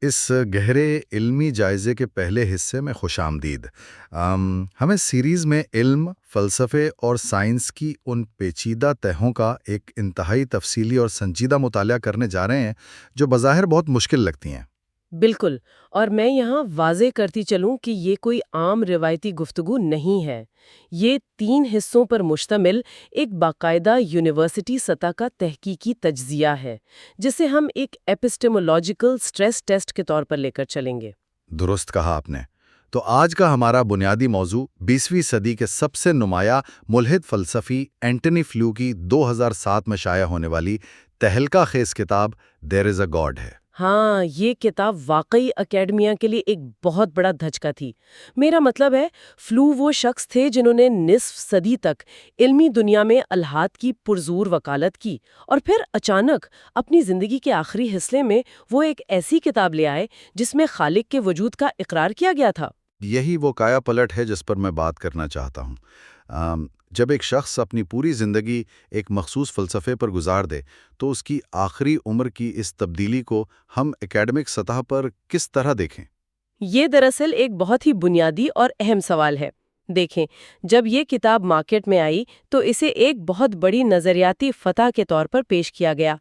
اس گہرے علمی جائزے کے پہلے حصے میں خوش آمدید۔ ہم اس سیریز میں علم، فلسفے اور سائنس کی ان پیچیدہ تہوں کا ایک انتہائی تفصیلی اور سنجیدہ مطالعہ کرنے جا رہے ہیں جو بظاہر بہت مشکل لگتی ہیں۔ بالکل، اور میں یہاں واضح کرتی چلوں کہ یہ کوئی عام روایتی گفتگو نہیں ہے۔ یہ 3 حصوں پر مشتمل ایک باقاعدہ یونیورسٹی سطح کا تحقیقی تجزیہ ہے، جسے ہم ایک ایپسٹیمولوجیکل سٹریس ٹیسٹ کے طور پر لے کر چلیں گے۔ درست کہا آپ نے۔ تو آج کا ہمارا بنیادی موضوع 20ویں صدی کے سب سے نمایاں ملحد فلسفی اینٹنی فلیو کی 2007 میں شائع ہونے والی تہلکہ خیز کتاب دیر از اے گاڈ ہے۔ ہاں، یہ کتاب واقعی اکیڈمیا کے لیے ایک بہت بڑا دھچکا تھی۔ میرا مطلب ہے، فلو وہ شخص تھے جنہوں نے نصف صدی تک علمی دنیا میں الحاد کی پرزور وکالت کی، اور پھر اچانک اپنی زندگی کے آخری حصے میں وہ ایک ایسی کتاب لے آئے جس میں خالق کے وجود کا اقرار کیا گیا تھا۔ یہی وہ کایا پلٹ ہے جس پر میں بات کرنا چاہتا ہوں۔ جب ایک شخص اپنی پوری زندگی ایک مخصوص فلسفے پر گزار دے تو اس کی آخری عمر کی اس تبدیلی کو ہم اکیڈمک سطح پر کس طرح دیکھیں؟ یہ دراصل ایک بہت ہی بنیادی اور اہم سوال ہے۔ دیکھیں، جب یہ کتاب مارکیٹ میں آئی تو اسے ایک بہت بڑی نظریاتی فتح کے طور پر پیش کیا گیا،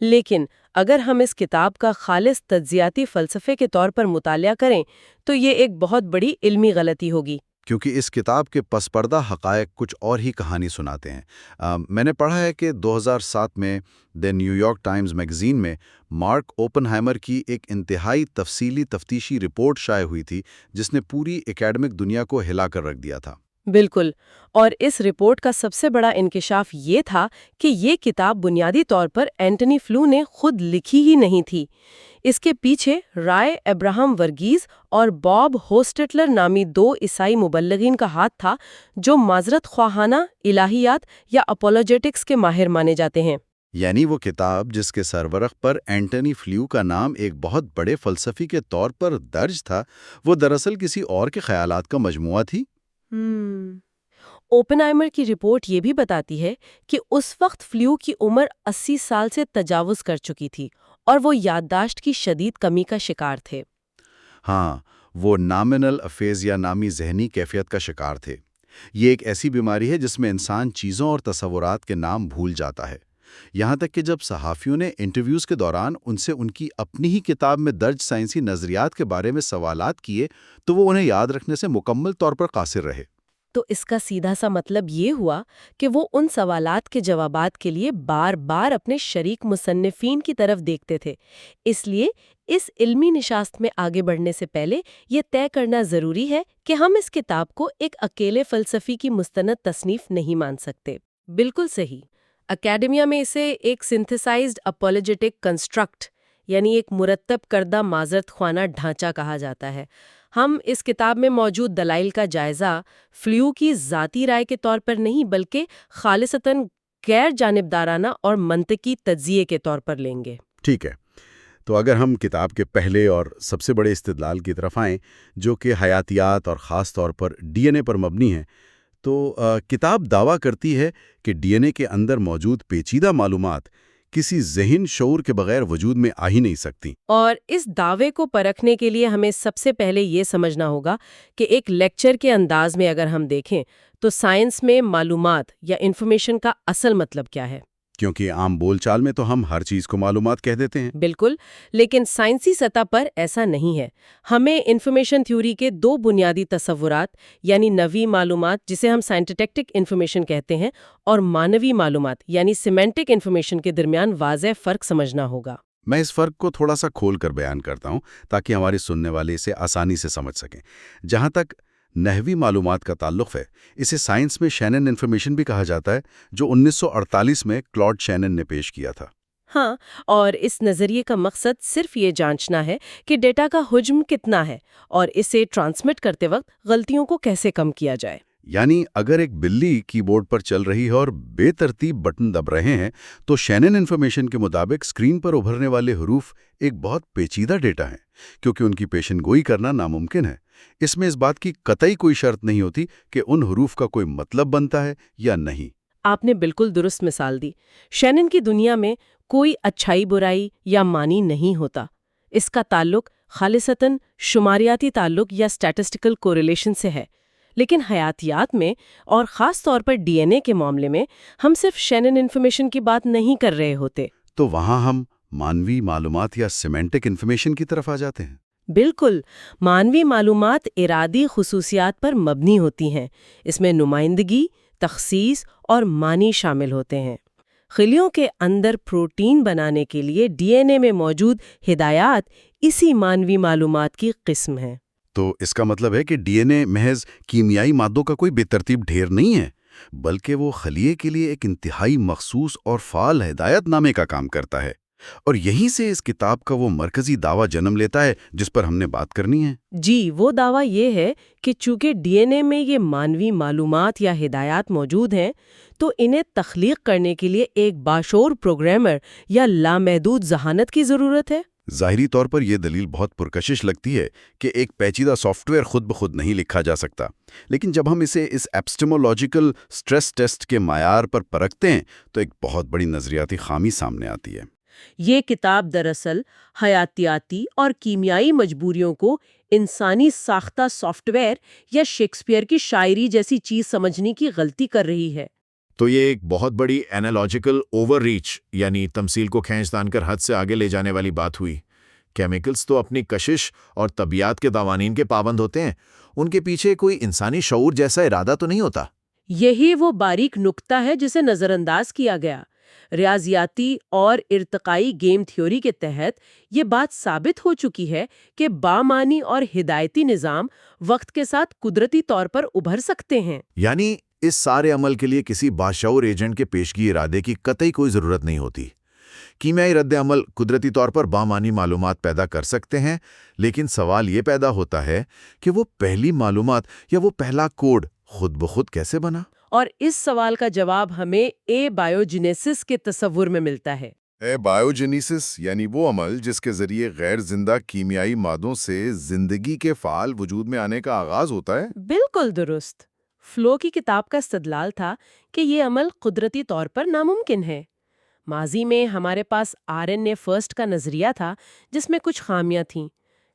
لیکن اگر ہم اس کتاب کا خالص تجزیاتی فلسفے کے طور پر مطالعہ کریں تو یہ ایک بہت بڑی علمی غلطی ہوگی۔ کیونکہ اس کتاب کے پس پردہ حقائق کچھ اور ہی کہانی سناتے ہیں۔ میں نے پڑھا ہے کہ 2007 میں دی نیو یارک ٹائمز میگزین میں مارک اوپن ہائمر کی ایک انتہائی تفصیلی تفتیشی رپورٹ شائع ہوئی تھی جس نے پوری اکیڈمک دنیا کو ہلا کر رکھ دیا تھا۔ بالکل، اور اس رپورٹ کا سب سے بڑا انکشاف یہ تھا کہ یہ کتاب بنیادی طور پر اینٹنی فلو نے خود لکھی ہی نہیں تھی۔ اس کے پیچھے رائے ابراہم ورگیز اور باب ہوسٹٹلر نامی 2 عیسائی مبلغین کا ہاتھ تھا جو معذرت خواہانہ الہیات یا اپولوجیٹکس کے ماہر مانے جاتے ہیں۔ یعنی وہ کتاب جس کے سرورق پر اینٹنی فلیو کا نام ایک بہت بڑے فلسفی کے طور پر درج تھا، وہ دراصل کسی اور کے خیالات کا مجموعہ تھی۔ اوپن ہائمر کی رپورٹ یہ بھی بتاتی ہے کہ اس وقت فلیو کی عمر 80 سال سے تجاوز کر چکی تھی اور وہ یادداشت کی شدید کمی کا شکار تھے۔ ہاں، وہ نامنل افیزیا نامی ذہنی کیفیت کا شکار تھے۔ یہ ایک ایسی بیماری ہے جس میں انسان چیزوں اور تصورات کے نام بھول جاتا ہے، یہاں تک کہ جب صحافیوں نے انٹرویوز کے دوران ان سے ان کی اپنی ہی کتاب میں درج سائنسی نظریات کے بارے میں سوالات کیے تو وہ انہیں یاد رکھنے سے مکمل طور پر قاصر رہے۔ تو اس کا سیدھا سا مطلب یہ ہوا کہ وہ ان سوالات کے جوابات کے لیے بار بار اپنے شریک مصنفین کی طرف دیکھتے تھے۔ اس لیے اس علمی نشست میں آگے بڑھنے سے پہلے یہ طے کرنا ضروری ہے کہ ہم اس کتاب کو ایک اکیلے فلسفی کی مستند تصنیف نہیں مان سکتے۔ بالکل صحیح۔ اکیڈمیا میں اسے ایک سنتھسائزڈ اپولوجیٹک کنسٹرکٹ، یعنی ایک مرتب کردہ معذرت خواہانہ ڈھانچہ کہا جاتا ہے۔ ہم اس کتاب میں موجود دلائل کا جائزہ فلیو کی ذاتی رائے کے طور پر نہیں بلکہ خالصتاً غیر جانبدارانہ اور منطقی تجزیے کے طور پر لیں گے۔ ٹھیک ہے، تو اگر ہم کتاب کے پہلے اور سب سے بڑے استدلال کی طرف آئیں جو کہ حیاتیات اور خاص طور پر ڈی این اے پر مبنی ہے، تو کتاب دعویٰ کرتی ہے کہ ڈی این اے کے اندر موجود پیچیدہ معلومات کسی ذہن شعور کے بغیر وجود میں آ ہی نہیں سکتی۔ اور اس دعوے کو پرکھنے کے لیے ہمیں سب سے پہلے یہ سمجھنا ہوگا کہ ایک لیکچر کے انداز میں اگر ہم دیکھیں تو سائنس میں معلومات یا انفارمیشن کا اصل مطلب کیا ہے۔ کیونکہ عام بول چال میں تو ہم ہر چیز کو معلومات کہہ دیتے ہیں۔ بالکل، لیکن سائنسی سطح پر ایسا نہیں ہے۔ ہمیں انفارمیشن تھیوری کے 2 بنیادی تصورات، یعنی نوی معلومات جسے ہم سائنٹیٹک انفارمیشن کہتے ہیں، اور مانوی معلومات یعنی سیمینٹک انفارمیشن کے درمیان واضح فرق سمجھنا ہوگا۔ میں اس فرق کو تھوڑا سا کھول کر بیان کرتا ہوں تاکہ ہمارے سننے والے اسے آسانی سے سمجھ سکیں۔ جہاں تک نحوی معلومات کا تعلق ہے، اسے سائنس میں شینن انفارمیشن بھی کہا جاتا ہے، جو 1948 میں کلاڈ شینن نے پیش کیا تھا۔ ہاں، اور اس نظریے کا مقصد صرف یہ جانچنا ہے کہ ڈیٹا کا حجم کتنا ہے اور اسے ٹرانسمٹ کرتے وقت غلطیوں کو کیسے کم کیا جائے۔ یعنی اگر ایک بلی کی بورڈ پر چل رہی ہے اور بے ترتیب بٹن دب رہے ہیں تو شینن انفارمیشن کے مطابق اسکرین پر ابھرنے والے حروف ایک بہت پیچیدہ ڈیٹا ہیں، کیونکہ ان کی پیشن گوئی کرنا ناممکن ہے۔ اس میں اس بات کی قطعی کوئی شرط نہیں ہوتی کہ ان حروف کا کوئی مطلب بنتا ہے یا نہیں۔ آپ نے بالکل درست مثال دی۔ شینن کی دنیا میں کوئی اچھائی برائی یا معنی نہیں ہوتا۔ اس کا تعلق خالصتاً شماریاتی تعلق یا اسٹیٹسٹیکل کوریلیشن سے ہے، لیکن حیاتیات میں اور خاص طور پر ڈی این اے کے معاملے میں ہم صرف شینن انفارمیشن کی بات نہیں کر رہے ہوتے۔ تو وہاں ہم مانوی معلومات یا سیمینٹک انفارمیشن کی طرف آ جاتے ہیں۔ بالکل، مانوی معلومات ارادی خصوصیات پر مبنی ہوتی ہیں۔ اس میں نمائندگی، تخصیص اور معنی شامل ہوتے ہیں۔ خلیوں کے اندر پروٹین بنانے کے لیے ڈی این اے میں موجود ہدایات اسی مانوی معلومات کی قسم ہیں۔ تو اس کا مطلب ہے کہ ڈی این اے محض کیمیائی مادوں کا کوئی بے ترتیب ڈھیر نہیں ہے، بلکہ وہ خلیے کے لیے ایک انتہائی مخصوص اور فعال ہدایت نامے کا کام کرتا ہے، اور یہیں سے اس کتاب کا وہ مرکزی دعویٰ جنم لیتا ہے جس پر ہم نے بات کرنی ہے۔ جی، وہ دعویٰ یہ ہے کہ چونکہ ڈی این اے میں یہ مانوی معلومات یا ہدایات موجود ہیں، تو انہیں تخلیق کرنے کے لیے ایک باشعور پروگرامر یا لامحدود ذہانت کی ضرورت ہے۔ ظاہری طور پر یہ دلیل بہت پرکشش لگتی ہے کہ ایک پیچیدہ سافٹ ویئر خود بخود نہیں لکھا جا سکتا، لیکن جب ہم اسے اس ایپسٹیمولوجیکل سٹریس ٹیسٹ کے معیار پر پرکھتے ہیں تو ایک بہت بڑی نظریاتی خامی سامنے آتی ہے۔ یہ کتاب دراصل حیاتیاتی اور کیمیائی مجبوریوں کو انسانی ساختہ سافٹ ویئر یا شیکسپیئر کی شاعری جیسی چیز سمجھنے کی غلطی کر رہی ہے۔ تو یہ ایک بہت بڑی اینالوجیکل اوور ریچ، یعنی تمثیل کو کھینچ تان کر حد سے آگے لے جانے والی بات ہوئی۔ کیمیکلز تو اپنی کشش اور طبیعت کے قوانین کے پابند ہوتے ہیں، ان کے پیچھے کوئی انسانی شعور جیسا ارادہ تو نہیں ہوتا۔ یہی وہ باریک نکتہ ہے جسے نظر انداز کیا گیا۔ ریاضیاتی اور ارتقائی گیم تھیوری کے تحت یہ بات ثابت ہو چکی ہے کہ بامانی اور ہدایتی نظام وقت کے ساتھ قدرتی طور پر ابھر سکتے ہیں۔ یعنی اس سارے عمل کے لیے کسی باشعور ایجنٹ کے پیشگی ارادے کی قطعی کوئی ضرورت نہیں ہوتی۔ کیمیائی رد عمل قدرتی طور پر بامانی معلومات پیدا کر سکتے ہیں، لیکن سوال یہ پیدا ہوتا ہے کہ وہ پہلی معلومات یا وہ پہلا کوڈ خود بخود کیسے بنا؟ اور اس سوال کا جواب ہمیں اے بائیوجینیسس کے تصور میں ملتا ہے۔ بائیوجینیسس یعنی وہ عمل جس کے ذریعے غیر زندہ کیمیائی مادوں سے زندگی کے فعال وجود میں آنے کا آغاز ہوتا ہے۔ بالکل درست۔ فلو کی کتاب کا استدلال تھا کہ یہ عمل قدرتی طور پر ناممکن ہے۔ ماضی میں ہمارے پاس آر این اے فرسٹ کا نظریہ تھا جس میں کچھ خامیاں تھیں،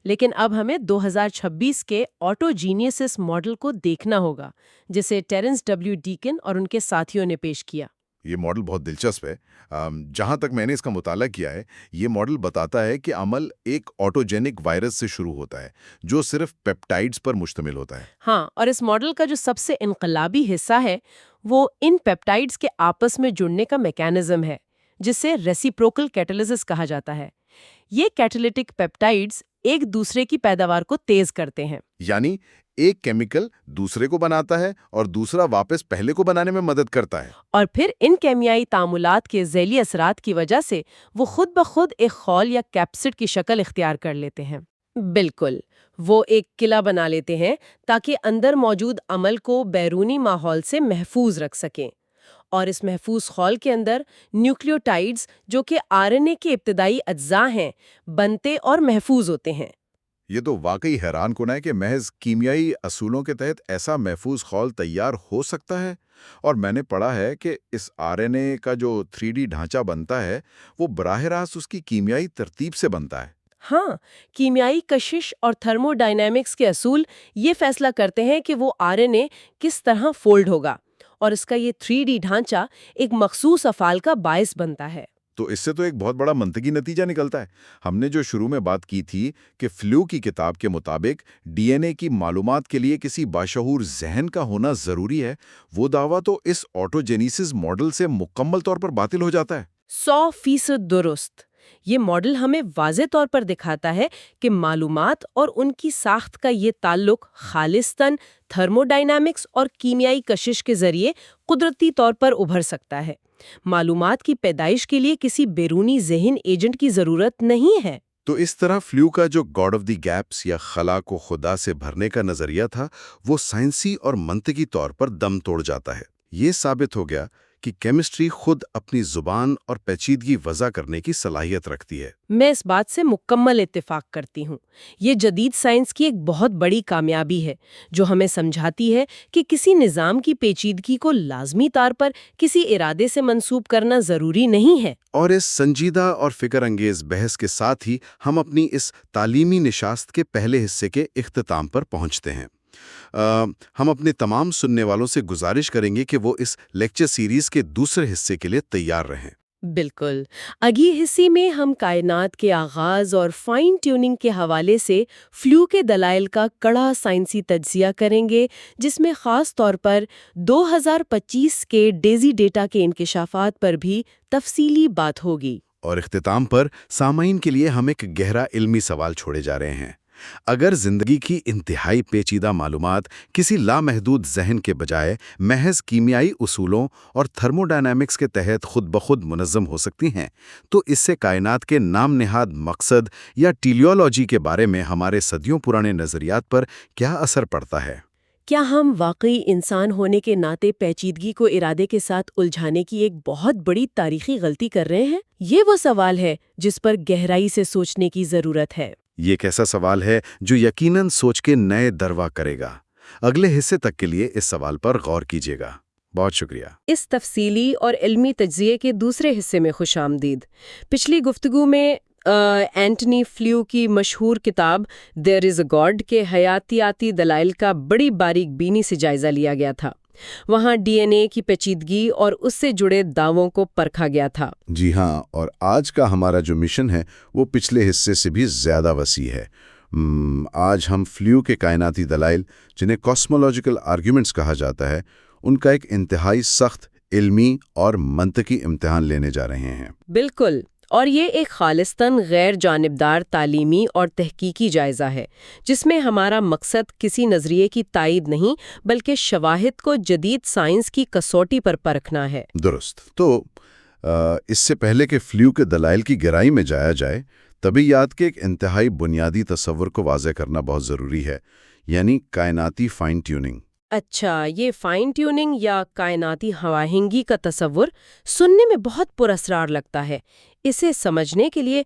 لیکن اب ہمیں 2026 کے آٹوجینیسس ماڈل کو دیکھنا ہوگا جسے ٹیرنس ڈبلیو ڈیکن اور ان کے ساتھیوں نے پیش کیا۔ یہ ماڈل بہت دلچسپ ہے۔ جہاں تک میں نے اس کا مطالعہ کیا ہے، یہ ماڈل بتاتا ہے کہ عمل ایک آٹوجینک وائرس سے شروع ہوتا ہے جو صرف پیپٹائڈز پر مشتمل ہوتا ہے۔ ہاں، اور اس ماڈل کا جو سب سے انقلابی حصہ ہے وہ ان پیپٹائڈز کے آپس میں جڑنے کا میکانزم ہے جسے ریسیپروکل کیٹالسس کہا جاتا ہے۔ یہ کیٹالیٹک پیپٹائڈز ایک دوسرے کی پیداوار کو تیز کرتے ہیں۔ یعنی ایک کیمیکل دوسرے کو بناتا ہے اور دوسرا واپس پہلے کو بنانے میں مدد کرتا ہے، اور پھر ان کیمیائی تعاملات کے ذیلی اثرات کی وجہ سے وہ خود بخود ایک خول یا کیپسڈ کی شکل اختیار کر لیتے ہیں۔ بالکل، وہ ایک قلعہ بنا لیتے ہیں تاکہ اندر موجود عمل کو بیرونی ماحول سے محفوظ رکھ سکیں، اور اس محفوظ خول کے اندر نیوکلیوٹائڈز جو کہ آر این اے کے ابتدائی اجزاء ہیں بنتے اور محفوظ ہوتے ہیں۔ یہ تو واقعی حیران کن ہے کہ محض کیمیائی اصولوں کے تحت ایسا محفوظ خول تیار ہو سکتا ہے، اور میں نے پڑھا ہے کہ اس آر این اے کا جو 3D ڈھانچہ بنتا ہے وہ براہ راست اس کی کیمیائی ترتیب سے بنتا ہے۔ ہاں، کیمیائی کشش اور تھرمو ڈائنامکس کے اصول یہ فیصلہ کرتے ہیں کہ وہ آر این اے کس طرح فولڈ ہوگا، اور اس کا یہ 3D ڈھانچہ ایک مخصوص افعال کا باعث بنتا ہے۔ تو اس سے تو ایک بہت بڑا منطقی نتیجہ نکلتا ہے۔ ہم نے جو شروع میں بات کی تھی کہ فلو کی کتاب کے مطابق ڈی این اے کی معلومات کے لیے کسی باشعور ذہن کا ہونا ضروری ہے، وہ دعویٰ تو اس آٹوجینیسس ماڈل سے مکمل طور پر باطل ہو جاتا ہے۔ 100% درست۔ یہ ماڈل ہمیں واضح طور پر دکھاتا ہے کہ معلومات اور ان کی ساخت کا یہ تعلق خالصتاً تھرمو ڈائنامکس اور کیمیائی کشش کے ذریعے قدرتی طور پر ابھر سکتا ہے۔ معلومات کی پیدائش کے لیے کسی بیرونی ذہن ایجنٹ کی ضرورت نہیں ہے۔ تو اس طرح فلو کا جو گاڈ آف دی گیپس یا خلا کو خدا سے بھرنے کا نظریہ تھا وہ سائنسی اور منطقی طور پر دم توڑ جاتا ہے۔ یہ ثابت ہو گیا کہ کیمسٹری خود اپنی زبان اور پیچیدگی وضع کرنے کی صلاحیت رکھتی ہے۔ میں اس بات سے مکمل اتفاق کرتی ہوں۔ یہ جدید سائنس کی ایک بہت بڑی کامیابی ہے جو ہمیں سمجھاتی ہے کہ کسی نظام کی پیچیدگی کو لازمی طور پر کسی ارادے سے منسوب کرنا ضروری نہیں ہے۔ اور اس سنجیدہ اور فکر انگیز بحث کے ساتھ ہی ہم اپنی اس تعلیمی نشست کے پہلے حصے کے اختتام پر پہنچتے ہیں۔ ہم اپنے تمام سننے والوں سے گزارش کریں گے کہ وہ اس لیکچر سیریز کے دوسرے حصے کے لیے تیار رہیں۔ بالکل۔ اگلی حصے میں ہم کائنات کے آغاز اور فائن ٹیوننگ کے حوالے سے فلو کے دلائل کا کڑا سائنسی تجزیہ کریں گے، جس میں خاص طور پر 2025 کے ڈیزی ڈیٹا کے انکشافات پر بھی تفصیلی بات ہوگی۔ اور اختتام پر سامعین کے لیے ہم ایک گہرا علمی سوال چھوڑے جا رہے ہیں۔ اگر زندگی کی انتہائی پیچیدہ معلومات کسی لامحدود ذہن کے بجائے محض کیمیائی اصولوں اور تھرموڈائنامکس کے تحت خود بخود منظم ہو سکتی ہیں، تو اس سے کائنات کے نام نہاد مقصد یا ٹیلیولوجی کے بارے میں ہمارے صدیوں پرانے نظریات پر کیا اثر پڑتا ہے؟ کیا ہم واقعی انسان ہونے کے ناطے پیچیدگی کو ارادے کے ساتھ الجھانے کی ایک بہت بڑی تاریخی غلطی کر رہے ہیں؟ یہ وہ سوال ہے جس پر گہرائی سے سوچنے کی ضرورت ہے۔ یہ ایک ایسا سوال ہے جو یقیناً سوچ کے نئے دروا کرے گا۔ اگلے حصے تک کے لیے اس سوال پر غور کیجیے گا۔ بہت شکریہ۔ اس تفصیلی اور علمی تجزیے کے دوسرے حصے میں خوش آمدید۔ پچھلی گفتگو میں اینٹنی فلیو کی مشہور کتاب دیر از اے گاڈ کے حیاتیاتی دلائل کا بڑی باریک بینی سے جائزہ لیا گیا تھا۔ وہاں ڈی این اے کی پیچیدگی اور اس سے جڑے دعووں کو پرکھا گیا تھا۔ جی ہاں، اور آج کا ہمارا جو مشن ہے وہ پچھلے حصے سے بھی زیادہ وسیع ہے۔ آج ہم فلیو کے کائناتی دلائل، جنہیں کاسمولوجیکل آرگیومنٹس کہا جاتا ہے، ان کا ایک انتہائی سخت علمی اور منطقی امتحان لینے جا رہے ہیں۔ بالکل، اور یہ ایک خالصتاً غیر جانبدار تعلیمی اور تحقیقی جائزہ ہے، جس میں ہمارا مقصد کسی نظریے کی تائید نہیں بلکہ شواہد کو جدید سائنس کی کسوٹی پر پرکھنا ہے۔ درست۔ تو اس سے پہلے کہ فلیو کے دلائل کی گہرائی میں جایا جائے، طبیعیات کے ایک انتہائی بنیادی تصور کو واضح کرنا بہت ضروری ہے، یعنی کائناتی فائن ٹیوننگ۔ اچھا، یہ فائن ٹیوننگ یا کائناتی ہواہنگی کا تصور سننے میں بہت پراسرار لگتا ہے۔ اسے سمجھنے کے لیے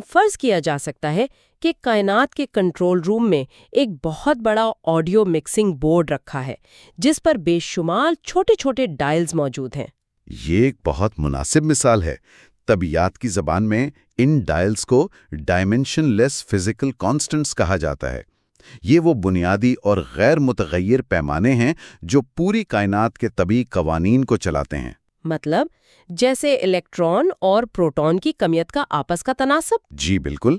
فرض کیا جا سکتا ہے کہ کائنات کے کنٹرول روم میں ایک بہت بڑا آڈیو مکسنگ بورڈ رکھا ہے، جس پر بے شمار چھوٹے چھوٹے ڈائلز موجود ہیں۔ یہ ایک بہت مناسب مثال ہے۔ طبیعیات کی زبان میں ان ڈائلز کو ڈائمنشن لیس فزیکل کانسٹنٹس کہا جاتا ہے۔ یہ وہ بنیادی اور غیر متغیر پیمانے ہیں جو پوری کائنات کے طبیعی قوانین کو چلاتے ہیں۔ مطلب جیسے الیکٹران اور پروٹون کی کمیت کا آپس کا تناسب؟ جی بالکل۔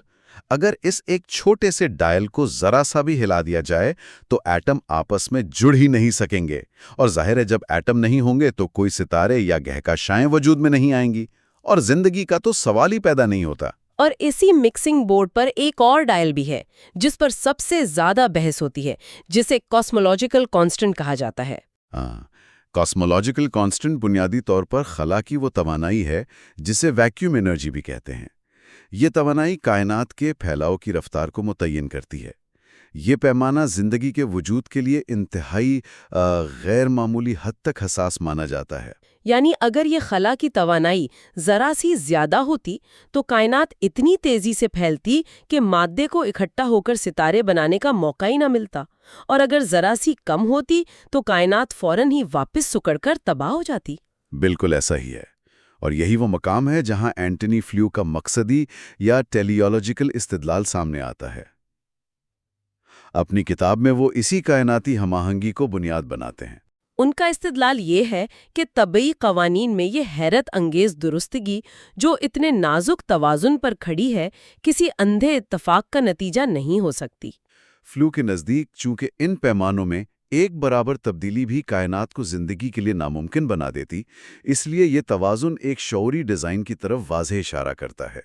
اگر اس ایک چھوٹے سے ڈائل کو ذرا سا بھی ہلا دیا جائے تو ایٹم آپس میں جڑ ہی نہیں سکیں گے، اور ظاہر ہے جب ایٹم نہیں ہوں گے تو کوئی ستارے یا گہکشائیں وجود میں نہیں آئیں گی، اور زندگی کا تو سوال ہی پیدا نہیں ہوتا۔ اور اسی مکسنگ بورڈ پر ایک اور ڈائل بھی ہے جس پر سب سے زیادہ بحث ہوتی ہے، جسے کاسمولوجیکل کانسٹنٹ کہا جاتا ہے۔ کاسمولوجیکل کانسٹنٹ بنیادی طور پر خلا کی وہ توانائی ہے جسے ویکیوم انرجی بھی کہتے ہیں۔ یہ توانائی کائنات کے پھیلاؤ کی رفتار کو متعین کرتی ہے۔ یہ پیمانہ زندگی کے وجود کے لیے انتہائی غیر معمولی حد تک حساس مانا جاتا ہے۔ یعنی اگر یہ خلا کی توانائی ذرا سی زیادہ ہوتی تو کائنات اتنی تیزی سے پھیلتی کہ مادے کو اکٹھا ہو کر ستارے بنانے کا موقع ہی نہ ملتا، اور اگر ذرا سی کم ہوتی تو کائنات فوراً ہی واپس سکڑ کر تباہ ہو جاتی۔ بالکل ایسا ہی ہے، اور یہی وہ مقام ہے جہاں اینٹنی فلیو کا مقصدی یا ٹیلیولوجیکل استدلال سامنے آتا ہے۔ اپنی کتاب میں وہ اسی کائناتی ہم آہنگی کو بنیاد بناتے ہیں۔ ان کا استدلال یہ ہے کہ طبعی قوانین میں یہ حیرت انگیز درستگی جو اتنے نازک توازن پر کھڑی ہے، کسی اندھے اتفاق کا نتیجہ نہیں ہو سکتی۔ فلو کے نزدیک چونکہ ان پیمانوں میں ایک برابر تبدیلی بھی کائنات کو زندگی کے لیے ناممکن بنا دیتی، اس لیے یہ توازن ایک شعوری ڈیزائن کی طرف واضح اشارہ کرتا ہے۔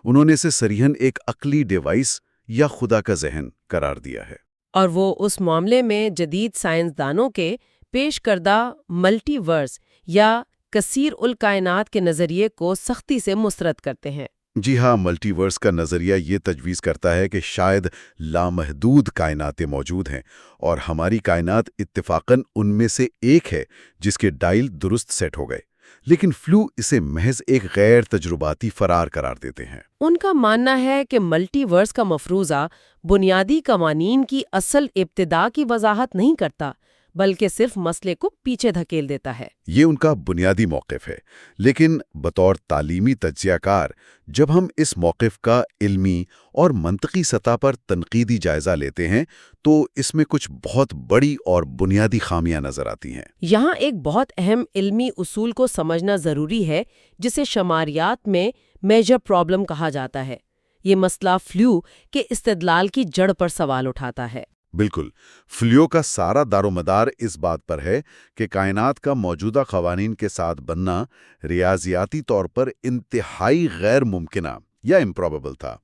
انہوں نے اسے صریحاً ایک عقلی ڈیوائس یا خدا کا ذہن قرار دیا ہے۔ اور وہ اس معاملے میں جدید سائنسدانوں کے پیش کردہ ملٹی ورس یا کثیر الکائنات کے نظریے کو سختی سے مسترد کرتے ہیں۔ جی ہاں، ملٹی ورس کا نظریہ یہ تجویز کرتا ہے کہ شاید لامحدود کائناتیں موجود ہیں اور ہماری کائنات اتفاقاً ان میں سے ایک ہے جس کے ڈائل درست سیٹ ہو گئے، لیکن فلو اسے محض ایک غیر تجرباتی فرار قرار دیتے ہیں۔ ان کا ماننا ہے کہ ملٹی ورس کا مفروضہ بنیادی قوانین کی اصل ابتدا کی وضاحت نہیں کرتا، بلکہ صرف مسئلے کو پیچھے دھکیل دیتا ہے۔ یہ ان کا بنیادی موقف ہے، لیکن بطور تعلیمی تجزیہ کار جب ہم اس موقف کا علمی اور منطقی سطح پر تنقیدی جائزہ لیتے ہیں تو اس میں کچھ بہت بڑی اور بنیادی خامیاں نظر آتی ہیں۔ یہاں ایک بہت اہم علمی اصول کو سمجھنا ضروری ہے جسے شماریات میں میجر پرابلم کہا جاتا ہے۔ یہ مسئلہ فلو کے استدلال کی جڑ پر سوال اٹھاتا ہے۔ بالکل، فلیو کا سارا دار و مدار اس بات پر ہے کہ کائنات کا موجودہ قوانین کے ساتھ بننا ریاضیاتی طور پر انتہائی غیر ممکنہ یا امپروبیبل تھا۔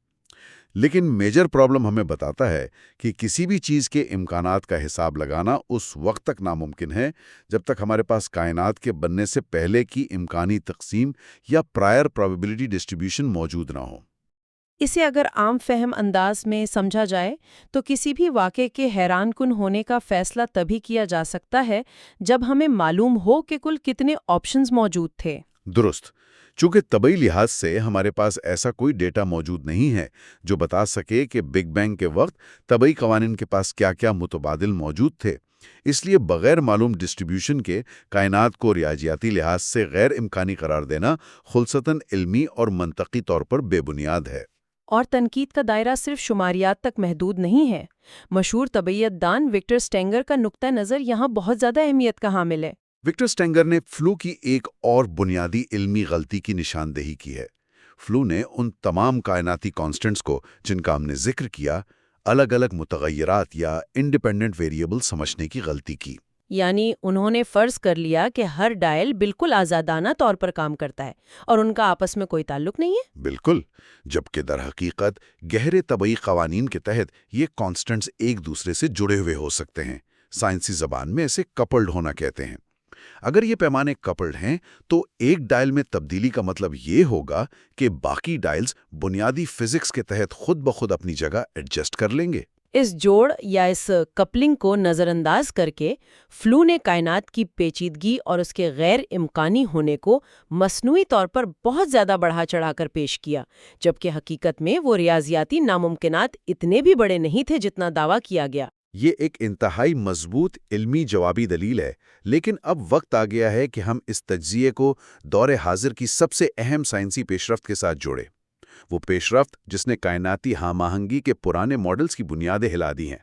لیکن میجر پرابلم ہمیں بتاتا ہے کہ کسی بھی چیز کے امکانات کا حساب لگانا اس وقت تک ناممکن ہے جب تک ہمارے پاس کائنات کے بننے سے پہلے کی امکانی تقسیم یا پرائر پرابیبلٹی ڈسٹریبیوشن موجود نہ ہو۔ اسے اگر عام فہم انداز میں سمجھا جائے تو کسی بھی واقعے کے حیران کن ہونے کا فیصلہ تبھی کیا جا سکتا ہے جب ہمیں معلوم ہو کہ کل کتنے آپشنز موجود تھے۔ درست، چونکہ طبعی لحاظ سے ہمارے پاس ایسا کوئی ڈیٹا موجود نہیں ہے جو بتا سکے کہ بگ بینگ کے وقت طبعی قوانین کے پاس کیا کیا متبادل موجود تھے، اس لیے بغیر معلوم ڈسٹریبیوشن کے کائنات کو ریاضیاتی لحاظ سے غیر امکانی قرار دینا خلصتاً علمی اور منطقی طور پر بے بنیاد ہے۔ اور تنقید کا دائرہ صرف شماریات تک محدود نہیں ہے۔ مشہور طبیعت دان وکٹر اسٹینگر کا نقطہ نظر یہاں بہت زیادہ اہمیت کا حامل ہے۔ وکٹر اسٹینگر نے فلو کی ایک اور بنیادی علمی غلطی کی نشاندہی کی ہے۔ فلو نے ان تمام کائناتی کانسٹنٹس کو جن کا ہم نے ذکر کیا الگ الگ متغیرات یا انڈیپینڈنٹ ویریبل سمجھنے کی غلطی کی۔ یعنی انہوں نے فرض کر لیا کہ ہر ڈائل بالکل آزادانہ طور پر کام کرتا ہے اور ان کا آپس میں کوئی تعلق نہیں ہے۔ بالکل، جبکہ در حقیقت گہرے طبعی قوانین کے تحت یہ کانسٹنٹس ایک دوسرے سے جڑے ہوئے ہو سکتے ہیں۔ سائنسی زبان میں اسے کپلڈ ہونا کہتے ہیں۔ اگر یہ پیمانے کپلڈ ہیں تو ایک ڈائل میں تبدیلی کا مطلب یہ ہوگا کہ باقی ڈائلز بنیادی فزکس کے تحت خود بخود اپنی جگہ ایڈجسٹ کر لیں گے۔ اس جوڑ یا اس کپلنگ کو نظر انداز کر کے فلو نے کائنات کی پیچیدگی اور اس کے غیر امکانی ہونے کو مصنوعی طور پر بہت زیادہ بڑھا چڑھا کر پیش کیا، جبکہ حقیقت میں وہ ریاضیاتی ناممکنات اتنے بھی بڑے نہیں تھے جتنا دعویٰ کیا گیا۔ یہ ایک انتہائی مضبوط علمی جوابی دلیل ہے، لیکن اب وقت آ گیا ہے کہ ہم اس تجزیے کو دور حاضر کی سب سے اہم سائنسی پیش رفت کے ساتھ جوڑیں۔ وہ پیش رفت جس نے کائناتی ہم آہنگی کے پرانے ماڈلز کی بنیادیں ہلا دی ہیں۔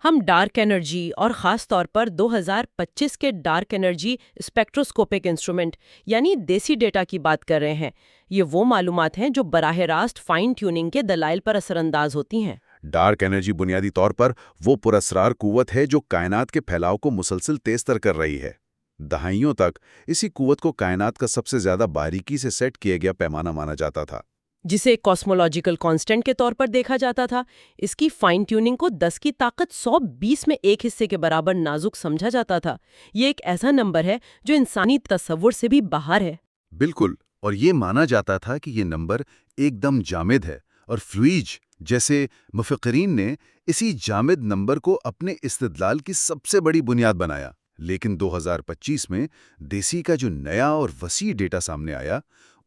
ہم ڈارک انرجی اور خاص طور پر 2025 کے ڈارک انرجی اسپیکٹروسکوپک انسٹرومنٹ یعنی دیسی ڈیٹا کی بات کر رہے ہیں۔ یہ وہ معلومات ہیں جو براہ راست فائن ٹیوننگ کے دلائل پر اثر انداز ہوتی ہیں۔ ڈارک انرجی بنیادی طور پر وہ پراسرار قوت ہے جو کائنات کے پھیلاؤ کو مسلسل تیز تر کر رہی ہے۔ دہائیوں تک اسی قوت کو کائنات کا سب سے زیادہ باریکی سے سیٹ کیا گیا پیمانہ مانا جاتا تھا، جسے کاسمولوجیکل کانسٹنٹ کے طور پر دیکھا جاتا تھا۔ اس کی فائن ٹیوننگ کو 10 کی طاقت 120 میں ایک حصے کے برابر نازک سمجھا جاتا تھا۔ یہ ایک ایسا نمبر ہے جو انسانی تصور سے بھی باہر ہے۔ بالکل، اور یہ مانا جاتا تھا کہ یہ نمبر ایک دم جامد ہے، اور فلوئج جیسے مفکرین نے اسی جامد نمبر کو اپنے استدلال کی سب سے بڑی بنیاد بنایا۔ لیکن 2025 میں دیسی کا جو نیا اور وسیع ڈیٹا سامنے آیا،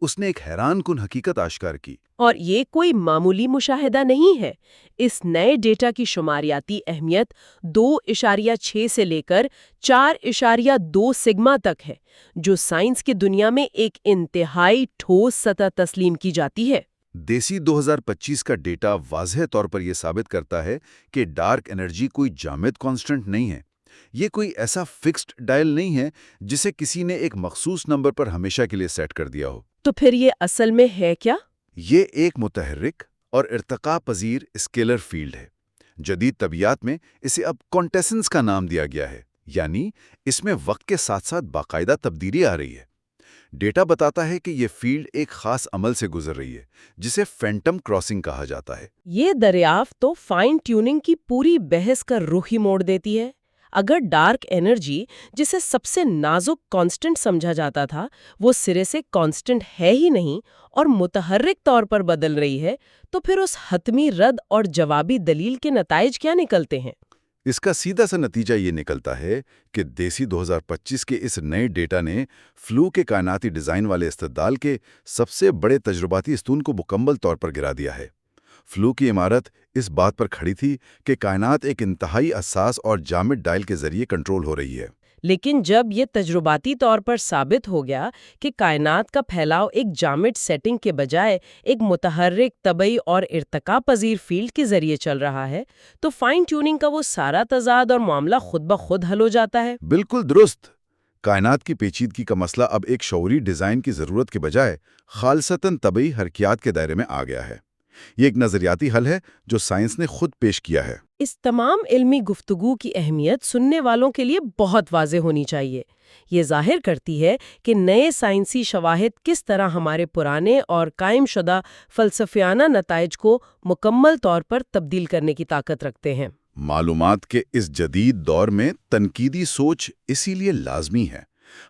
اس نے ایک حیران کن حقیقت آشکار کی۔ اور یہ کوئی معمولی مشاہدہ نہیں ہے۔ اس نئے ڈیٹا کی شماریاتی اہمیت 2.6 سے لے کر 4.2 سگما تک ہے، جو سائنس کی دنیا میں ایک انتہائی ٹھوس سطح تسلیم کی جاتی ہے۔ دیسی 2025 کا ڈیٹا واضح طور پر یہ ثابت کرتا ہے کہ ڈارک انرجی کوئی جامد کانسٹنٹ نہیں ہے۔ یہ کوئی ایسا فکسڈ ڈائل نہیں ہے جسے کسی نے ایک مخصوص نمبر پر ہمیشہ کے لیے سیٹ کر دیا ہو۔ تو پھر یہ اصل میں ہے کیا؟ یہ ایک متحرک اور ارتقا پذیر اسکیلر فیلڈ ہے۔ جدید طبیعت میں اسے اب کونٹیسنس کا نام دیا گیا ہے، یعنی اس میں وقت کے ساتھ ساتھ باقاعدہ تبدیلی آ رہی ہے۔ ڈیٹا بتاتا ہے کہ یہ فیلڈ ایک خاص عمل سے گزر رہی ہے جسے فینٹم کراسنگ کہا جاتا ہے۔ یہ دریافت تو فائن ٹیوننگ کی پوری بحث کا رخ ہی موڑ دیتی ہے۔ اگر ڈارک انرجی جسے سب سے نازک کانسٹنٹ سمجھا جاتا تھا وہ سرے سے کانسٹنٹ ہے ہی نہیں اور متحرک طور پر بدل رہی ہے تو پھر اس حتمی رد اور جوابی دلیل کے نتائج کیا نکلتے ہیں؟ اس کا سیدھا سا نتیجہ یہ نکلتا ہے کہ دیسی 2025 کے اس نئے ڈیٹا نے فلو کے کائناتی ڈیزائن والے استدلال کے سب سے بڑے تجرباتی استون کو مکمل طور پر گرا دیا ہے۔ فلو کی عمارت اس بات پر کھڑی تھی کہ کائنات ایک انتہائی حساس اور جامد ڈائل کے ذریعے کنٹرول ہو رہی ہے۔ لیکن جب یہ تجرباتی طور پر ثابت ہو گیا کہ کائنات کا پھیلاؤ ایک جامد سیٹنگ کے بجائے ایک متحرک طبعی اور ارتقا پذیر فیلڈ کے ذریعے چل رہا ہے تو فائن ٹیوننگ کا وہ سارا تضاد اور معاملہ خود بخود حل ہو جاتا ہے۔ بالکل درست۔ کائنات کی پیچیدگی کا مسئلہ اب ایک شعوری ڈیزائن کی ضرورت کے بجائے خالصتاً طبعی حرکیات کے دائرے میں آ گیا ہے۔ یہ ایک نظریاتی حل ہے جو سائنس نے خود پیش کیا ہے۔ اس تمام علمی گفتگو کی اہمیت سننے والوں کے لیے بہت واضح ہونی چاہیے۔ یہ ظاہر کرتی ہے کہ نئے سائنسی شواہد کس طرح ہمارے پرانے اور قائم شدہ فلسفیانہ نتائج کو مکمل طور پر تبدیل کرنے کی طاقت رکھتے ہیں۔ معلومات کے اس جدید دور میں تنقیدی سوچ اسی لیے لازمی ہے۔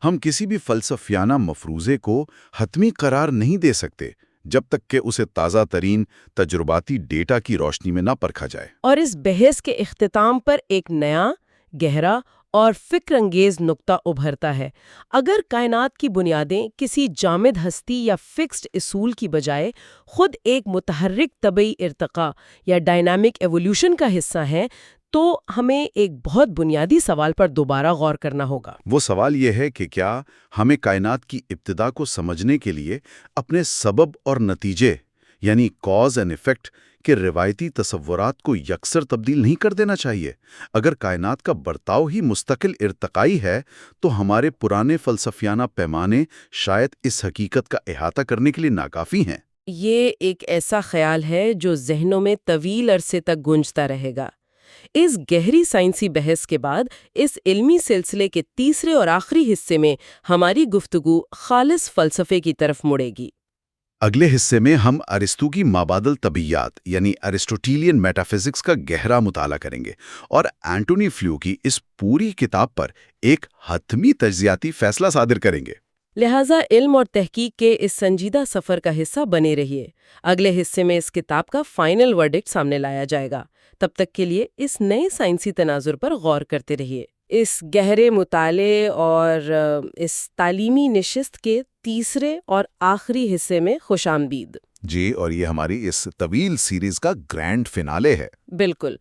ہم کسی بھی فلسفیانہ مفروضے کو حتمی قرار نہیں دے سکتے جب تک کہ اسے تازہ ترین تجرباتی ڈیٹا کی روشنی میں نہ پرکھا جائے۔ اور اس بحث کے اختتام پر ایک نیا، گہرا اور فکر انگیز نقطہ ابھرتا ہے۔ اگر کائنات کی بنیادیں کسی جامد ہستی یا فکسڈ اصول کی بجائے خود ایک متحرک طبعی ارتقاء یا ڈائنامک ایوولوشن کا حصہ ہیں تو ہمیں ایک بہت بنیادی سوال پر دوبارہ غور کرنا ہوگا۔ وہ سوال یہ ہے کہ کیا ہمیں کائنات کی ابتدا کو سمجھنے کے لیے اپنے سبب اور نتیجے یعنی کاز اینڈ ایفیکٹ کے روایتی تصورات کو یکسر تبدیل نہیں کر دینا چاہیے؟ اگر کائنات کا برتاؤ ہی مستقل ارتقائی ہے تو ہمارے پرانے فلسفیانہ پیمانے شاید اس حقیقت کا احاطہ کرنے کے لیے ناکافی ہیں۔ یہ ایک ایسا خیال ہے جو ذہنوں میں طویل عرصے تک گونجتا رہے گا۔ اس گہری سائنسی بحث کے بعد اس علمی سلسلے کے تیسرے اور آخری حصے میں ہماری گفتگو خالص فلسفے کی طرف مڑے گی۔ اگلے حصے میں ہم ارسطو کی مابعد طبیعیات یعنی ایرسٹوٹیلین میٹافزکس کا گہرا مطالعہ کریں گے اور اینٹونی فلیو کی اس پوری کتاب پر ایک حتمی تجزیاتی فیصلہ صادر کریں گے۔ لہٰذا علم اور تحقیق کے اس سنجیدہ سفر کا حصہ بنے رہیے۔ اگلے حصے میں اس کتاب کا فائنل ورڈکٹ سامنے لایا جائے گا۔ تب تک کے لیے اس نئے سائنسی تناظر پر غور کرتے رہیے۔ اس گہرے مطالعے اور اس تعلیمی نشست کے تیسرے اور آخری حصے میں خوش آمدید۔ جی، اور یہ ہماری اس طویل سیریز کا گرینڈ فینالے ہے۔ بالکل۔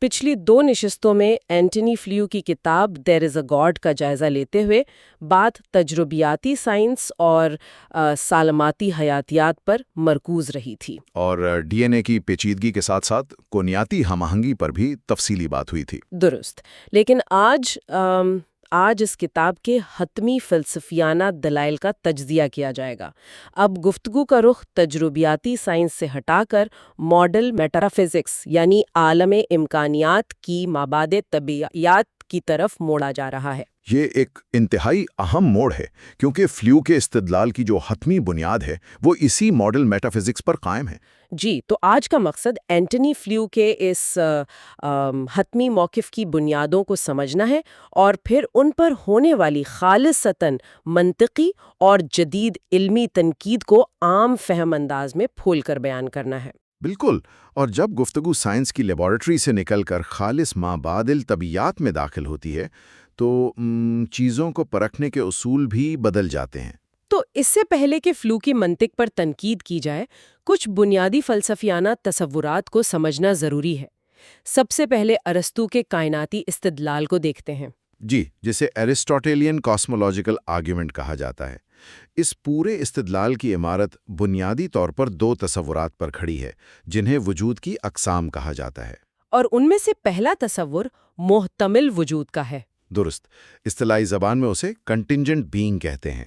پچھلی 2 نشستوں میں اینٹونی فلیو کی کتاب دیر از اے گاڈ کا جائزہ لیتے ہوئے بات تجربیاتی سائنس اور سالماتی حیاتیات پر مرکوز رہی تھی، اور ڈی این اے کی پیچیدگی کے ساتھ ساتھ کونیاتی ہم آہنگی پر بھی تفصیلی بات ہوئی تھی۔ درست۔ لیکن آج اس کتاب کے حتمی فلسفیانہ دلائل کا تجزیہ کیا جائے گا۔ اب گفتگو کا رخ تجربیاتی سائنس سے ہٹا کر ماڈل میٹافزکس یعنی عالم امکانیات کی مابعد طبیعیات کی طرف موڑا جا رہا ہے۔ یہ ایک انتہائی اہم موڑ ہے کیونکہ فلیو کے استدلال کی جو حتمی بنیاد ہے وہ اسی ماڈل میٹافزکس پر قائم ہے۔ جی، تو آج کا مقصد اینٹونی فلیو کے اس حتمی موقف کی بنیادوں کو سمجھنا ہے اور پھر ان پر ہونے والی خالصتاً منطقی اور جدید علمی تنقید کو عام فہم انداز میں پھول کر بیان کرنا ہے۔ بالکل، اور جب گفتگو سائنس کی لیبارٹری سے نکل کر خالص مابعد طبیعیات میں داخل ہوتی ہے تو چیزوں کو پرکھنے کے اصول بھی بدل جاتے ہیں۔ تو اس سے پہلے کہ فلو کی منطق پر تنقید کی جائے، کچھ بنیادی فلسفیانہ تصورات کو سمجھنا ضروری ہے۔ سب سے پہلے ارسطو کے کائناتی استدلال کو دیکھتے ہیں۔ جی، جسے ایرسٹوٹیلین کاسمولوجیکل آرگیومنٹ کہا جاتا ہے۔ اس پورے استدلال کی عمارت بنیادی طور پر 2 تصورات پر کھڑی ہے جنہیں وجود کی اقسام کہا جاتا ہے۔ اور ان میں سے پہلا تصور محتمل وجود کا ہے۔ درست، اصطلاحی زبان میں اسے کنٹینجنٹ بینگ کہتے ہیں۔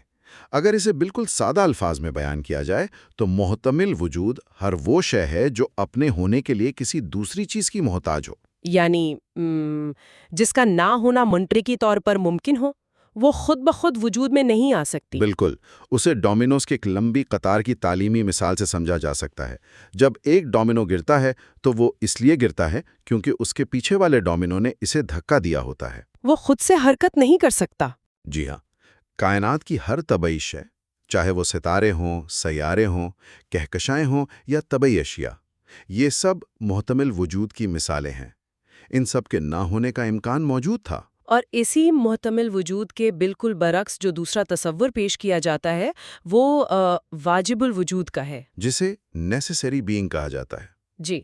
اگر اسے بالکل سادہ الفاظ میں بیان کیا جائے تو محتمل وجود ہر وہ شے ہے جو اپنے ہونے کے لیے کسی دوسری چیز کی محتاج ہو، یعنی جس کا نہ ہونا منطقی طور پر ممکن ہو، وہ خود بخود وجود میں نہیں آ سکتی۔ بالکل، اسے ڈومینوز کی ایک لمبی قطار کی تعلیمی مثال سے سمجھا جا سکتا ہے۔ جب ایک ڈومینو گرتا ہے تو وہ اس لیے گرتا ہے کیونکہ اس کے پیچھے والے ڈومینو نے اسے دھکا دیا ہوتا ہے۔ وہ خود سے حرکت نہیں کر سکتا۔ جی ہاں، کائنات کی ہر طبعی شے، چاہے وہ ستارے ہوں، سیارے ہوں، کہکشائیں ہوں یا طبعی اشیاء، یہ سب محتمل وجود کی مثالیں ہیں۔ ان سب کے نہ ہونے کا امکان موجود تھا۔ اور اسی محتمل وجود کے بالکل برعکس جو دوسرا تصور پیش کیا جاتا ہے وہ واجب الوجود کا ہے، جسے نیسیسری بینگ کہا جاتا ہے۔ جی،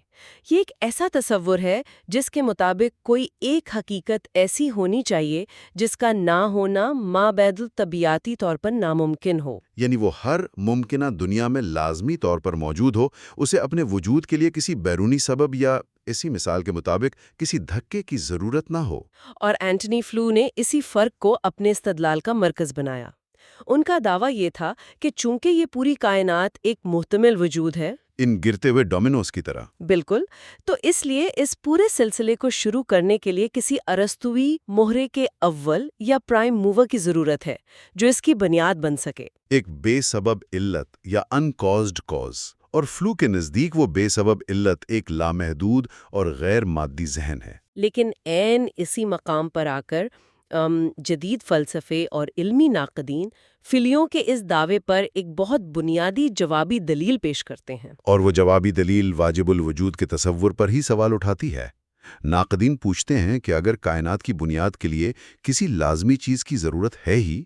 یہ ایک ایسا تصور ہے جس کے مطابق کوئی ایک حقیقت ایسی ہونی چاہیے جس کا نہ ہونا مابعد طبیعیاتی طور پر ناممکن ہو۔ یعنی وہ ہر ممکنہ دنیا میں لازمی طور پر موجود ہو، اسے اپنے وجود کے لیے کسی بیرونی سبب یا اسی مثال کے مطابق کسی دھکے کی ضرورت نہ ہو۔ اور اینٹنی فلو نے اسی فرق کو اپنے استدلال کا مرکز بنایا۔ ان کا دعویٰ یہ تھا کہ چونکہ یہ پوری کائنات ایک محتمل وجود ہے، ان گرتے ہوئے ڈومینوز کی طرح، بالکل، تو اس لیے اس پورے سلسلے کو شروع کرنے کے لیے کسی ارسطوی مہرے کے اول یا پرائم موور کی ضرورت ہے جو اس کی بنیاد بن سکے۔ ایک بے سبب علت یا انکازڈ کاز، اور فلو کے نزدیک وہ بے سبب علت ایک لامحدود اور غیر مادی ذہن ہے۔ لیکن عین اسی مقام پر آ کر جدید فلسفے اور علمی ناقدین فلیوں کے اس دعوے پر ایک بہت بنیادی جوابی دلیل پیش کرتے ہیں۔ اور وہ جوابی دلیل واجب الوجود کے تصور پر ہی سوال اٹھاتی ہے۔ ناقدین پوچھتے ہیں کہ اگر کائنات کی بنیاد کے لیے کسی لازمی چیز کی ضرورت ہے ہی،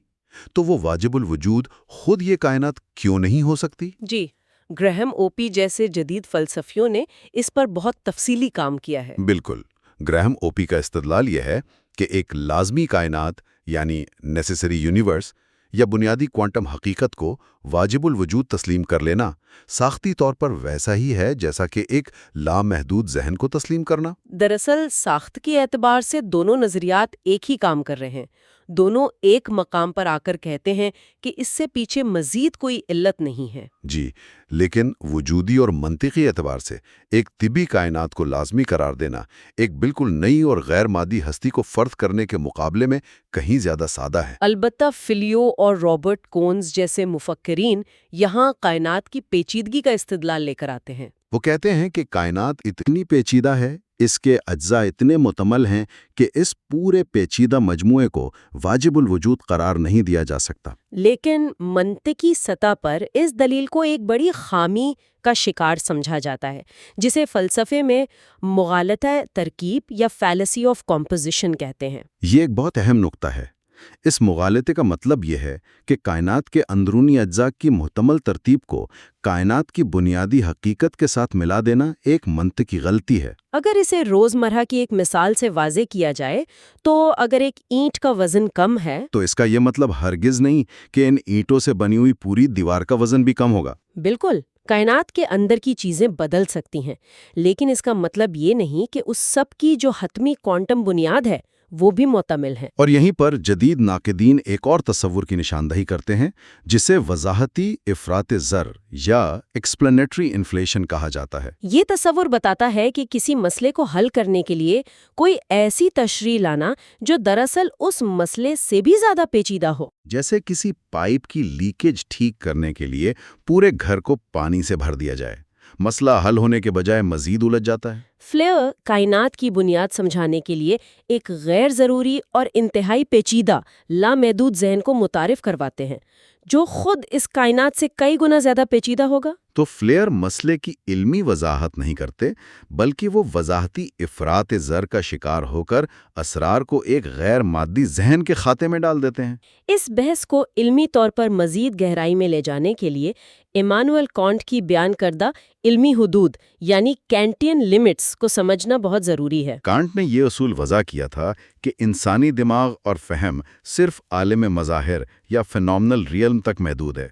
تو وہ واجب الوجود خود یہ کائنات کیوں نہیں ہو سکتی؟ جی، گرہم اوپی جیسے جدید فلسفیوں نے اس پر بہت تفصیلی کام کیا ہے۔ بالکل، گرہم اوپی کا استدلال یہ ہے کہ ایک لازمی کائنات یعنی نیسیسری یونیورس یا بنیادی کوانٹم حقیقت کو واجب الوجود تسلیم کر لینا ساختی طور پر ویسا ہی ہے جیسا کہ ایک لامحدود ذہن کو تسلیم کرنا۔ دراصل ساخت کے اعتبار سے دونوں نظریات ایک ہی کام کر رہے ہیں۔ دونوں ایک مقام پر آ کر کہتے ہیں کہ اس سے پیچھے مزید کوئی علت نہیں ہے۔ جی، لیکن وجودی اور منطقی اعتبار سے ایک طبی کائنات کو لازمی قرار دینا ایک بالکل نئی اور غیر مادی ہستی کو فرد کرنے کے مقابلے میں کہیں زیادہ سادہ ہے۔ البتہ فلیو اور رابرٹ کونز جیسے مفکرین یہاں کائنات کی پیچیدگی کا استدلال لے کر آتے ہیں۔ وہ کہتے ہیں کہ کائنات اتنی پیچیدہ ہے، اس کے اجزاء اتنے متمل ہیں کہ اس پورے پیچیدہ مجموعے کو واجب الوجود قرار نہیں دیا جا سکتا۔ لیکن منطقی سطح پر اس دلیل کو ایک بڑی خامی کا شکار سمجھا جاتا ہے، جسے فلسفے میں مغالطہ ترکیب یا فیلسی آف کمپوزیشن کہتے ہیں۔ یہ ایک بہت اہم نقطہ ہے۔ اس مغالطے کا مطلب یہ ہے کہ کائنات کے اندرونی اجزاء کی محتمل ترتیب کو کائنات کی بنیادی حقیقت کے ساتھ ملا دینا ایک منطقی غلطی ہے۔ اگر اسے روزمرہ کی ایک مثال سے واضح کیا جائے تو اگر ایک اینٹ کا وزن کم ہے تو اس کا یہ مطلب ہرگز نہیں کہ ان اینٹوں سے بنی ہوئی پوری دیوار کا وزن بھی کم ہوگا۔ بالکل، کائنات کے اندر کی چیزیں بدل سکتی ہیں، لیکن اس کا مطلب یہ نہیں کہ اس سب کی جو حتمی کوانٹم بنیاد ہے وہ بھی معتمل ہے۔ اور یہیں پر جدید ناقدین ایک اور تصور کی نشاندہی کرتے ہیں جسے وضاحتی افراط زر یا ایکسپلینیٹری انفلیشن کہا جاتا ہے۔ یہ تصور بتاتا ہے کہ کسی مسئلے کو حل کرنے کے لیے کوئی ایسی تشریح لانا جو دراصل اس مسئلے سے بھی زیادہ پیچیدہ ہو۔ جیسے کسی پائپ کی لیکیج ٹھیک کرنے کے لیے پورے گھر کو پانی سے بھر دیا جائے، مسئلہ حل ہونے کے بجائے مزید الجھ جاتا ہے۔ فلیر کائنات کی بنیاد سمجھانے کے لیے ایک غیر ضروری اور انتہائی پیچیدہ لامحدود ذہن کو متعارف کرواتے ہیں جو خود اس کائنات سے کئی گنا زیادہ پیچیدہ ہوگا۔ تو فلیر مسئلے کی علمی وضاحت نہیں کرتے، بلکہ وہ وضاحتی افراط زر کا شکار ہو کر اسرار کو ایک غیر مادی ذہن کے خاتے میں ڈال دیتے ہیں۔ اس بحث کو علمی طور پر مزید گہرائی میں لے جانے کے لیے ایمانوئل کانٹ کی بیان کردہ علمی حدود یعنی کینٹین لیمٹس کو سمجھنا بہت ضروری ہے۔ کانٹ نے یہ اصول وضع کیا تھا کہ انسانی دماغ اور فہم صرف عالم مظاہر یا فینومنل ریئلم تک محدود ہے،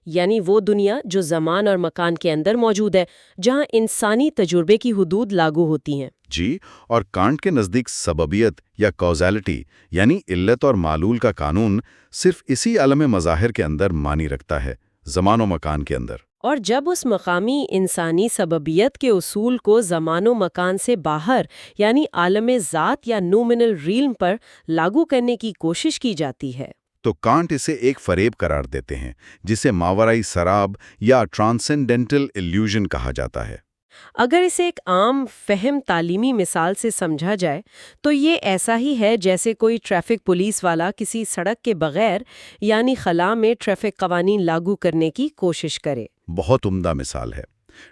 یعنی وہ دنیا جو زمان اور مکان کے اندر موجود ہے جہاں انسانی تجربے کی حدود لاگو ہوتی ہیں۔ جی، اور کانٹ کے نزدیک سببیت یا کوزیلٹی یعنی علت اور معلول کا قانون صرف اسی عالم مظاہر کے اندر معنی رکھتا ہے، زمان و مکان کے اندر۔ اور جب اس مقامی انسانی سببیت کے اصول کو زمان و مکان سے باہر یعنی عالم ذات یا نومنل ریلم پر لاگو کرنے کی کوشش کی جاتی ہے تو کانٹ اسے ایک فریب قرار دیتے ہیں جسے ماورائی سراب یا ٹرانسینڈنٹل ایلیوژن کہا جاتا ہے۔ اگر اسے ایک عام فہم تعلیمی مثال سے سمجھا جائے تو یہ ایسا ہی ہے جیسے کوئی ٹریفک پولیس والا کسی سڑک کے بغیر یعنی خلا میں ٹریفک قوانین لاگو کرنے کی کوشش کرے۔ بہت عمدہ مثال ہے۔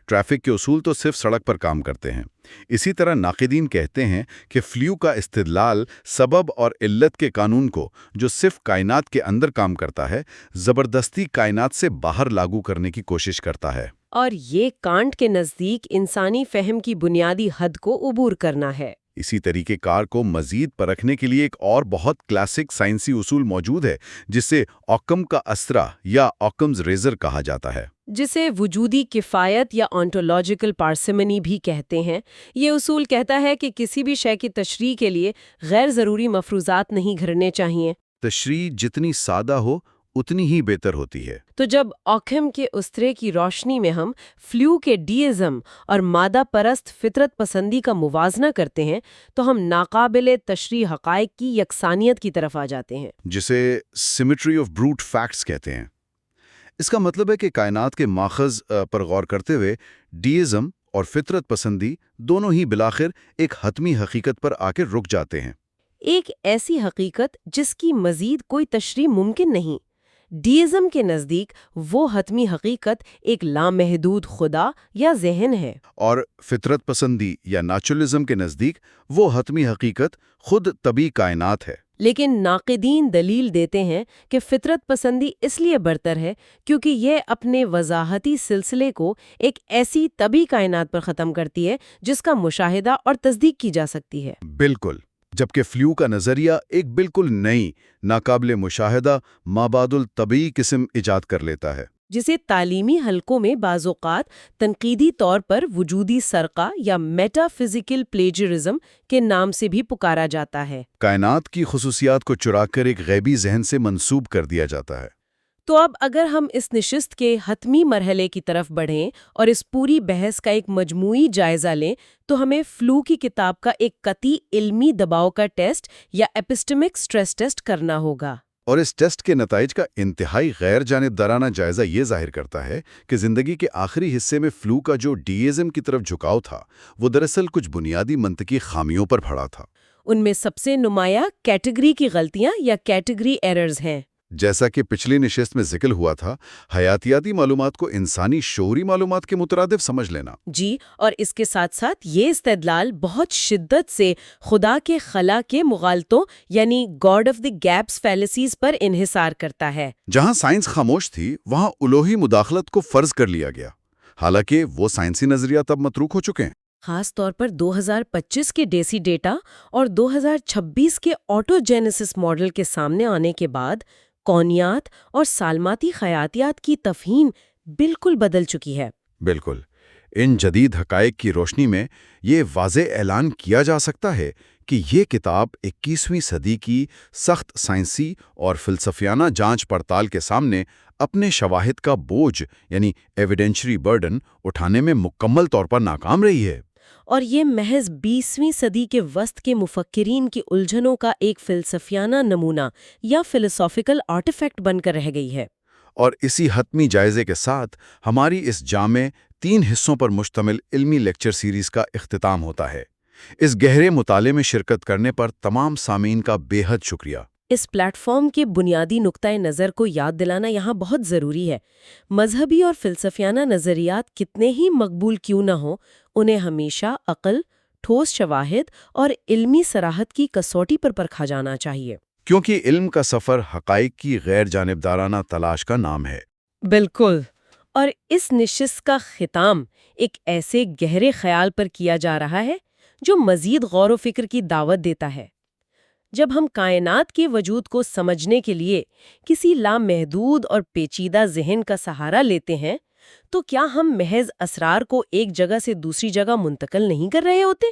ٹریفک کے اصول تو صرف سڑک پر کام کرتے ہیں۔ اسی طرح ناقدین کہتے ہیں کہ فلیو کا استدلال سبب اور علت کے قانون کو جو صرف کائنات کے اندر کام کرتا ہے زبردستی کائنات سے باہر لاگو کرنے کی کوشش کرتا ہے۔ اور یہ کانٹ کے نزدیک انسانی فہم کی بنیادی حد کو عبور کرنا ہے۔ اسی طریقے کار کو مزید پرکھنے کے لیے ایک اور بہت کلاسک سائنسی اصول موجود ہے جسے اوکم کا اسرا یا اوکمز ریزر کہا جاتا ہے، جسے وجودی کفایت یا آنٹولوجیکل پارسیمنی بھی کہتے ہیں۔ یہ اصول کہتا ہے کہ کسی بھی شے کی تشریح کے لیے غیر ضروری مفروضات نہیں گھڑنے چاہیے۔ تشریح جتنی سادہ ہو اتنی ہی بہتر ہوتی ہے۔ تو جب اوکھم کے استرے کی روشنی میں ہم فلیو کے ڈیئزم اور مادہ پرست فطرت پسندی کا موازنہ کرتے ہیں تو ہم ناقابل تشریح حقائق کی یکسانیت کی طرف آ جاتے ہیں، جسے سیمیٹری آف بروٹ فیکٹس کہتے ہیں۔ اس کا مطلب ہے کہ کائنات کے ماخذ پر غور کرتے ہوئے ڈیئزم اور فطرت پسندی دونوں ہی بلاخر ایک حتمی حقیقت پر آ کے رک جاتے ہیں۔ ایک ایسی حقیقت جس کی مزید کوئی تشریح ممکن نہیں۔ ڈیئزم کے نزدیک وہ حتمی حقیقت ایک لامحدود خدا یا ذہن ہے، اور فطرت پسندی یا نیچرلزم کے نزدیک وہ حتمی حقیقت خود طبی کائنات ہے۔ لیکن ناقدین دلیل دیتے ہیں کہ فطرت پسندی اس لیے برتر ہے کیونکہ یہ اپنے وضاحتی سلسلے کو ایک ایسی طبی کائنات پر ختم کرتی ہے جس کا مشاہدہ اور تصدیق کی جا سکتی ہے۔ بالکل، جبکہ فلیو کا نظریہ ایک بالکل نئی، ناقابل مشاہدہ مابعد الطبیعی قسم ایجاد کر لیتا ہے، جسے تعلیمی حلقوں میں بعض اوقات تنقیدی طور پر وجودی سرقہ یا میٹا فزیکل پلیجرزم کے نام سے بھی پکارا جاتا ہے۔ کائنات کی خصوصیات کو چرا کر ایک غیبی ذہن سے منسوب کر دیا جاتا ہے۔ تو اب اگر ہم اس نشست کے حتمی مرحلے کی طرف بڑھیں اور اس پوری بحث کا ایک مجموعی جائزہ لیں تو ہمیں فلو کی کتاب کا ایک قطعی علمی دباؤ کا ٹیسٹ یا ایپسٹمک سٹریس ٹیسٹ کرنا ہوگا۔ اور اس ٹیسٹ کے نتائج کا انتہائی غیر جانبدارانہ جائزہ یہ ظاہر کرتا ہے کہ زندگی کے آخری حصے میں فلو کا جو ڈیئزم کی طرف جھکاؤ تھا وہ دراصل کچھ بنیادی منطقی خامیوں پر پڑا تھا۔ ان میں سب سے نمایاں کیٹیگری کی غلطیاں یا کیٹیگری ایررز ہیں۔ جیسا کہ پچھلی نشست میں ذکر ہوا تھا، حیاتیاتی معلومات کو انسانی شعوری معلومات کے مترادف سمجھ لینا۔ جی، اور اس کے ساتھ ساتھ یہ استدلال بہت شدت سے خدا کے خلا کے مغالطوں یعنی گاڈ آف دی گیپس فیلیسیز پر انحصار کرتا ہے۔ جہاں سائنس خاموش تھی وہاں الوہی مداخلت کو فرض کر لیا گیا، حالانکہ وہ سائنسی نظریات اب متروک ہو چکے ہیں۔ خاص طور پر 2025 کے ڈیسی ڈیٹا اور 2026 کے آٹو جینیسس ماڈل کے سامنے آنے کے بعد کونیات اور سالماتی خیاتیات کی تفہیم بالکل بدل چکی ہے۔ بالکل، ان جدید حقائق کی روشنی میں یہ واضح اعلان کیا جا سکتا ہے کہ یہ کتاب 21ویں صدی کی سخت سائنسی اور فلسفیانہ جانچ پڑتال کے سامنے اپنے شواہد کا بوجھ یعنی ایویڈینشری برڈن اٹھانے میں مکمل طور پر ناکام رہی ہے۔ اور یہ محض 20ویں صدی کے وسط کے مفکرین کی الجھنوں کا ایک فلسفیانہ نمونہ یا فلسافیکل آرٹیفیکٹ بن کر رہ گئی ہے۔ اور اسی حتمی جائزے کے ساتھ ہماری اس جامع 3 حصوں پر مشتمل علمی لیکچر سیریز کا اختتام ہوتا ہے۔ اس گہرے مطالعے میں شرکت کرنے پر تمام سامعین کا بے حد شکریہ۔ اس پلیٹ فارم کے بنیادی نقطۂ نظر کو یاد دلانا یہاں بہت ضروری ہے۔ مذہبی اور فلسفیانہ نظریات کتنے ہی مقبول کیوں نہ ہوں، انہیں ہمیشہ عقل، ٹھوس شواہد اور علمی صراحت کی کسوٹی پر پرکھا جانا چاہیے۔ کیونکہ علم کا سفر حقائق کی غیر جانبدارانہ تلاش کا نام ہے۔ بالکل، اور اس نشست کا ختام ایک ایسے گہرے خیال پر کیا جا رہا ہے جو مزید غور و فکر کی دعوت دیتا ہے۔ جب ہم کائنات کے وجود کو سمجھنے کے لیے کسی لامحدود اور پیچیدہ ذہن کا سہارا لیتے ہیں تو کیا ہم محض اسرار کو ایک جگہ سے دوسری جگہ منتقل نہیں کر رہے ہوتے؟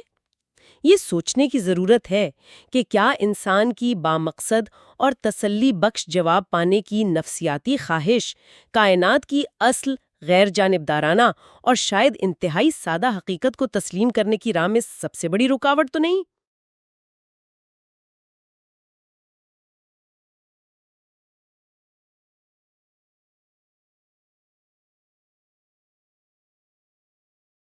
یہ سوچنے کی ضرورت ہے کہ کیا انسان کی بامقصد اور تسلی بخش جواب پانے کی نفسیاتی خواہش کائنات کی اصل غیر جانبدارانہ اور شاید انتہائی سادہ حقیقت کو تسلیم کرنے کی راہ میں سب سے بڑی رکاوٹ تو نہیں؟